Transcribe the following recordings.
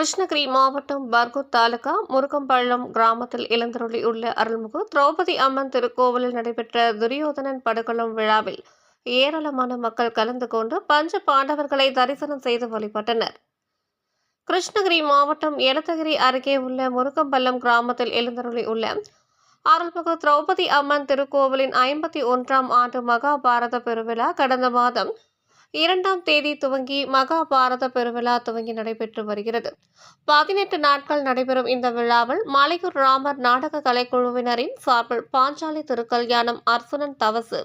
கிருஷ்ணகிரி மாவட்டம் பர்கூர் தாலுகா முருகம்பள்ளம் கிராமத்தில் எழுந்தருளியுள்ள அருள்மிகு திரௌபதி அம்மன் திருக்கோவிலில் நடைபெற்ற துரியோதனன் படுகளம் விழாவில் ஏராளமான மக்கள் கலந்து கொண்டு பஞ்ச பாண்டவர்களை தரிசனம் செய்து வழிபட்டனர். கிருஷ்ணகிரி மாவட்டம் எலத்தகிரி அருகே உள்ள முருகம்பள்ளம் கிராமத்தில் எழுந்தருளியுள்ள அருள்மிகு திரௌபதி அம்மன் திருக்கோவிலின் 51ஆம் ஆண்டு மகாபாரத பெருவிழா கடந்த மாதம் 2ஆம் தேதி துவங்கி மகாபாரத பெருவிழா துவங்கி நடைபெற்று வருகிறது. 18 நாட்கள் நடைபெறும் இந்த விழாவில் மலையூர் ராமர் நாடக கலைக்குழுவினரின் சார்பில் பாஞ்சாலி திருக்கல்யாணம், அர்சுனன் தவசு,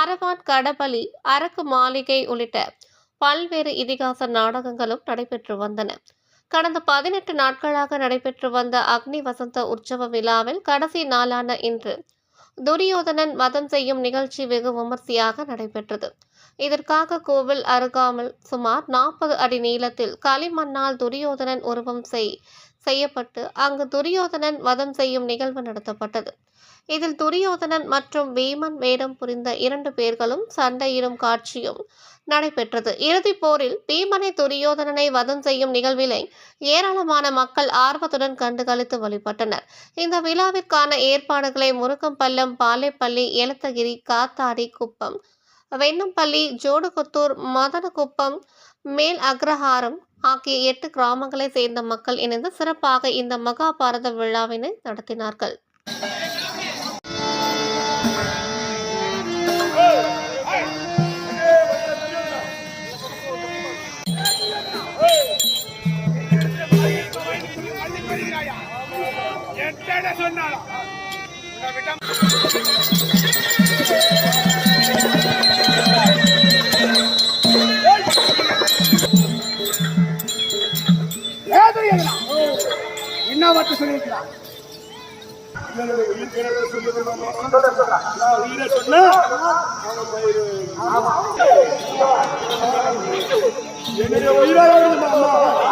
அரவான் கடபலி, அரக்கு மாளிகை உள்ளிட்ட பல்வேறு இதிகாச நாடகங்களும் நடைபெற்று வந்தன. கடந்த 18 நாட்களாக நடைபெற்று வந்த அக்னி வசந்த உற்சவ விழாவில் கடைசி நாளான இன்று துரியோதனன் வதம் செய்யும் நிகழ்ச்சி வெகு விமர்சையாக நடைபெற்றது. இதற்காக கோவில் அருகாமல் சுமார் 40 அடி நீளத்தில் களிமண்ணால் துரியோதனன் உருவம் செய்யப்பட்டு அங்கு துரியோதனன் வதம் செய்யும் நிகழ்வு நடத்தப்பட்டது. இதில் துரியோதனன் மற்றும் வீமன் வேடம் புரிந்த 2 பேர்களும் சண்டையிடும் காட்சியும் நடைபெற்றது. இறுதிப் போரில் பீமனை துரியோதனனை வதம் செய்யும் நிகழ்வினை ஏராளமான மக்கள் ஆர்வத்துடன் கண்டுகளித்து வழிபட்டனர். இந்த விழாவிற்கான ஏற்பாடுகளை முருகம்பள்ளம், பாலேப்பள்ளி, எலத்தகிரி, காத்தாடி குப்பம், வெண்ணம்பள்ளி, ஜோடுகுத்தூர், மதனகுப்பம், மேல் அக்ரஹாரம் ஆகிய 8 கிராமங்களை சேர்ந்த மக்கள் இணைந்து சிறப்பாக இந்த மகாபாரத விழாவினை நடத்தினார்கள். என்ன வார்த்தை சொல்லியிருக்கிறார்? என்னுடைய உயிராக எந்த ஒரு